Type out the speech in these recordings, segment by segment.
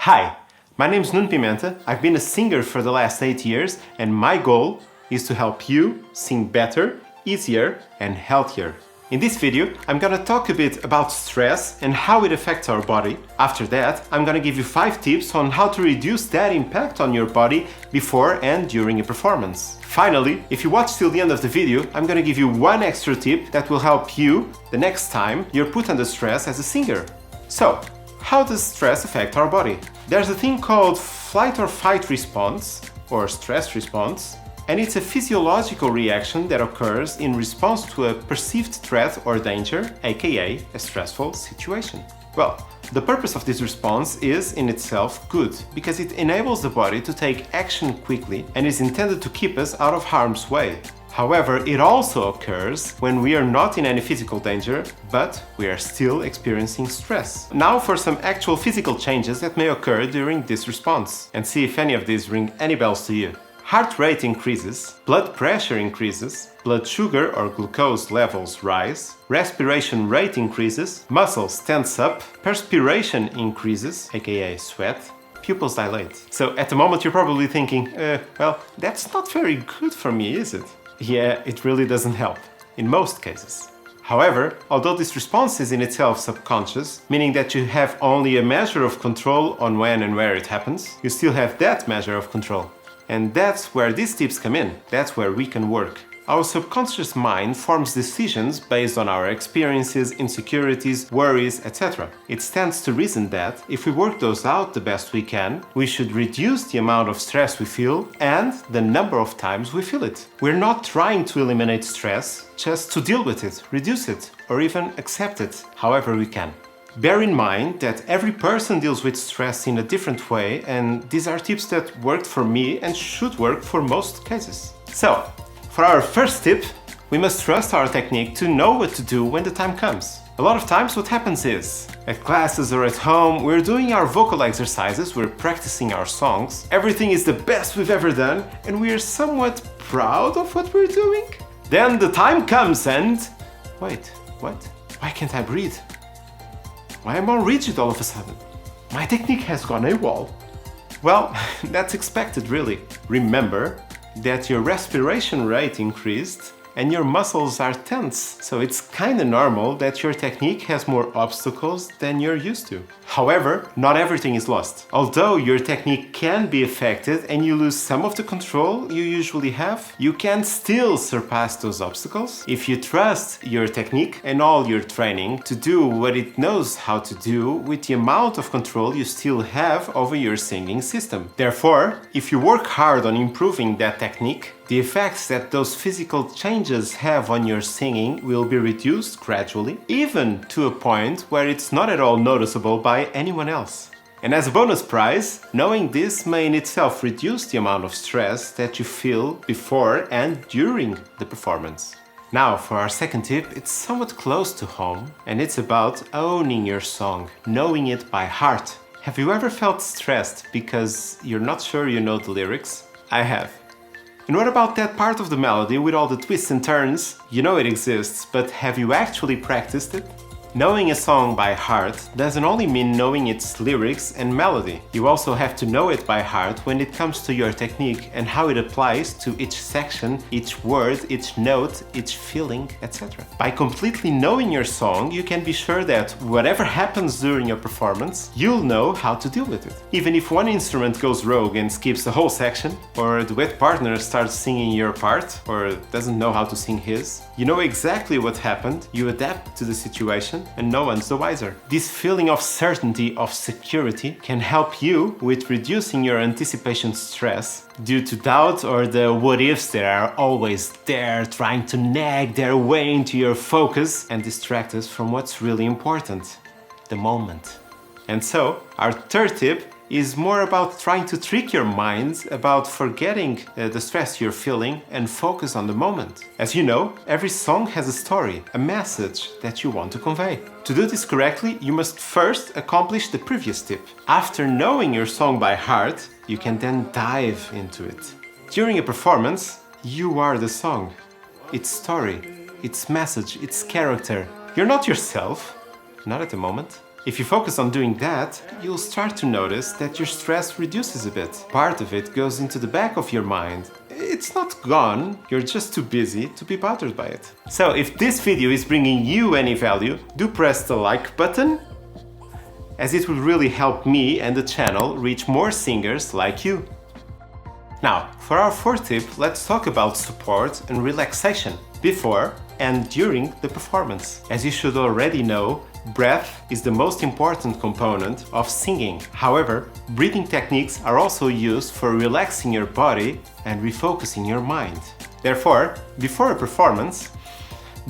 Hi, my name is Nuno Pimenta. I've been a singer for the last 8 years, and my goal is to help you sing better, easier, and healthier. In this video, I'm gonna talk a bit about stress and how it affects our body. After that, I'm gonna give you 5 tips on how to reduce that impact on your body before and during a performance. Finally, if you watch till the end of the video, I'm gonna give you one extra tip that will help you the next time you're put under stress as a singer. So, how does stress affect our body? There's a thing called flight or fight response, or stress response, and it's a physiological reaction that occurs in response to a perceived threat or danger, aka a stressful situation. Well, the purpose of this response is in itself good, because it enables the body to take action quickly and is intended to keep us out of harm's way. However, it also occurs when we are not in any physical danger, but we are still experiencing stress. Now for some actual physical changes that may occur during this response, and see if any of these ring any bells to you. Heart rate increases, blood pressure increases, blood sugar or glucose levels rise, respiration rate increases, muscles tense up, perspiration increases, aka sweat, pupils dilate. So at the moment you're probably thinking, well, that's not very good for me, is it? Yeah, it really doesn't help, in most cases. However, although this response is in itself subconscious, meaning that you have only a measure of control on when and where it happens, you still have that measure of control. And that's where these tips come in, that's where we can work. Our subconscious mind forms decisions based on our experiences, insecurities, worries, etc. It stands to reason that, if we work those out the best we can, we should reduce the amount of stress we feel and the number of times we feel it. We're not trying to eliminate stress, just to deal with it, reduce it, or even accept it, however we can. Bear in mind that every person deals with stress in a different way, and these are tips that worked for me and should work for most cases. So, for our first tip, we must trust our technique to know what to do when the time comes. A lot of times what happens is, at classes or at home, we're doing our vocal exercises, we're practicing our songs, everything is the best we've ever done, and we're somewhat proud of what we're doing. Then the time comes and... Wait, what? Why can't I breathe? Why am I rigid all of a sudden? My technique has gone AWOL. Well, that's expected really. Remember that your respiration rate increased and your muscles are tense, so it's kinda normal that your technique has more obstacles than you're used to. However, not everything is lost. Although your technique can be affected and you lose some of the control you usually have, you can still surpass those obstacles if you trust your technique and all your training to do what it knows how to do with the amount of control you still have over your singing system. Therefore, if you work hard on improving that technique, the effects that those physical changes have on your singing will be reduced gradually, even to a point where it's not at all noticeable by anyone else. And as a bonus prize, knowing this may in itself reduce the amount of stress that you feel before and during the performance. Now, for our second tip, it's somewhat close to home, and it's about owning your song, knowing it by heart. Have you ever felt stressed because you're not sure you know the lyrics? I have. And what about that part of the melody with all the twists and turns? You know it exists, but have you actually practiced it? Knowing a song by heart doesn't only mean knowing its lyrics and melody. You also have to know it by heart when it comes to your technique and how it applies to each section, each word, each note, each feeling, etc. By completely knowing your song, you can be sure that whatever happens during your performance, you'll know how to deal with it. Even if one instrument goes rogue and skips the whole section, or a duet partner starts singing your part, or doesn't know how to sing his, you know exactly what happened, you adapt to the situation, and no one's the wiser. This feeling of certainty, of security, can help you with reducing your anticipation stress due to doubt or the what-ifs that are always there trying to nag their way into your focus and distract us from what's really important, the moment. And so, our third tip is more about trying to trick your mind about forgetting the stress you're feeling and focus on the moment. As you know, every song has a story, a message that you want to convey. To do this correctly, you must first accomplish the previous tip. After knowing your song by heart, you can then dive into it. During a performance, you are the song, its story, its message, its character. You're not yourself, not at the moment. If you focus on doing that, you'll start to notice that your stress reduces a bit. Part of it goes into the back of your mind. It's not gone, you're just too busy to be bothered by it. So if this video is bringing you any value, do press the like button, as it will really help me and the channel reach more singers like you. Now, for our fourth tip, let's talk about support and relaxation before and during the performance. As you should already know, breath is the most important component of singing. However, breathing techniques are also used for relaxing your body and refocusing your mind. Therefore, before a performance,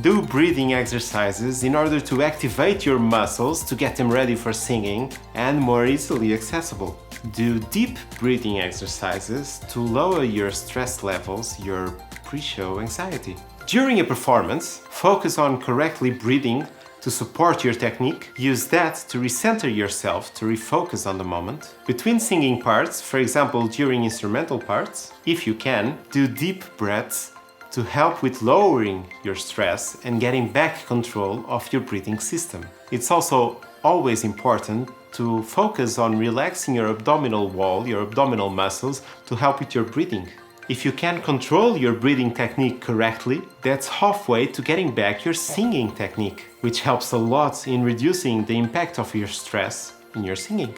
do breathing exercises in order to activate your muscles to get them ready for singing and more easily accessible. Do deep breathing exercises to lower your stress levels, your pre-show anxiety. During a performance, focus on correctly breathing to support your technique. Use that to recenter yourself, to refocus on the moment. Between singing parts, for example during instrumental parts, if you can, do deep breaths to help with lowering your stress and getting back control of your breathing system. It's also always important to focus on relaxing your abdominal wall, your abdominal muscles, to help with your breathing. If you can control your breathing technique correctly, that's halfway to getting back your singing technique, which helps a lot in reducing the impact of your stress in your singing.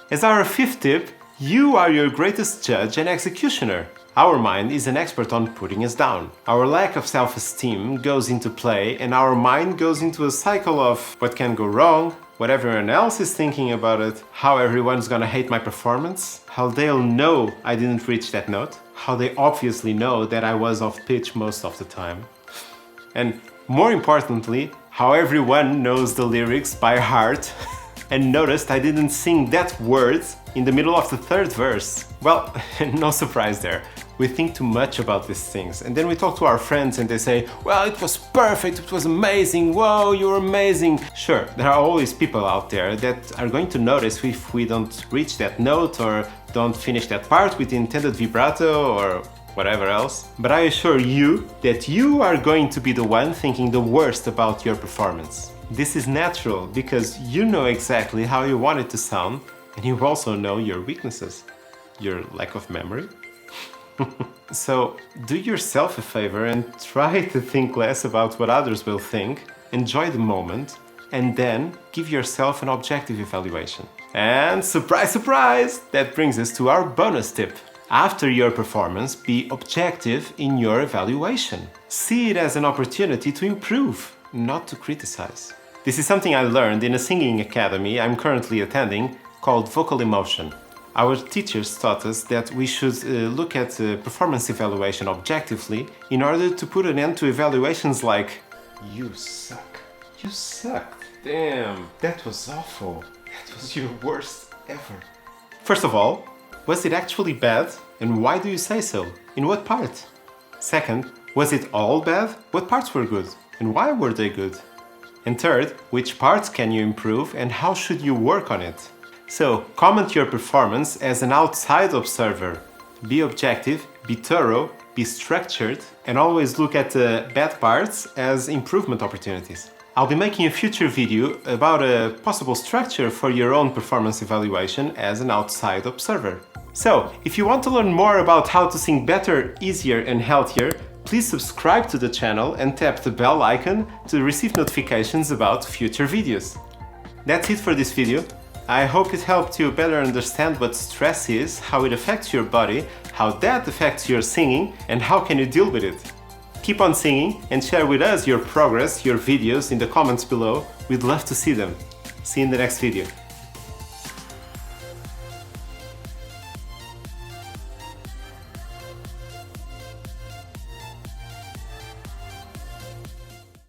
As our fifth tip, you are your greatest judge and executioner. Our mind is an expert on putting us down. Our lack of self-esteem goes into play and our mind goes into a cycle of what can go wrong, what everyone else is thinking about it, how everyone's gonna hate my performance, how they'll know I didn't reach that note, how they obviously know that I was off pitch most of the time, and more importantly, how everyone knows the lyrics by heart and noticed I didn't sing that word in the middle of the third verse. Well, no surprise there. We think too much about these things, and then we talk to our friends and they say, well, it was perfect, it was amazing, whoa, you're amazing. Sure, there are always people out there that are going to notice if we don't reach that note or don't finish that part with the intended vibrato or whatever else. But I assure you that you are going to be the one thinking the worst about your performance. This is natural because you know exactly how you want it to sound, and you also know your weaknesses, your lack of memory. So do yourself a favor and try to think less about what others will think, enjoy the moment, and then give yourself an objective evaluation. And surprise, surprise! That brings us to our bonus tip. After your performance, be objective in your evaluation. See it as an opportunity to improve, not to criticize. This is something I learned in a singing academy I'm currently attending called Vocal Emotion. Our teachers taught us that we should look at performance evaluation objectively in order to put an end to evaluations like, you suck, damn, that was awful, that was your worst ever. First of all, was it actually bad? And why do you say so? In what part? Second, was it all bad? What parts were good? And why were they good? And third, which parts can you improve and how should you work on it? So, comment your performance as an outside observer. Be objective, be thorough, be structured, and always look at the bad parts as improvement opportunities. I'll be making a future video about a possible structure for your own performance evaluation as an outside observer. So, if you want to learn more about how to sing better, easier, and healthier, please subscribe to the channel and tap the bell icon to receive notifications about future videos. That's it for this video. I hope it helped you better understand what stress is, how it affects your body, how that affects your singing, and how can you deal with it. Keep on singing and share with us your progress, your videos in the comments below. We'd love to see them. See you in the next video.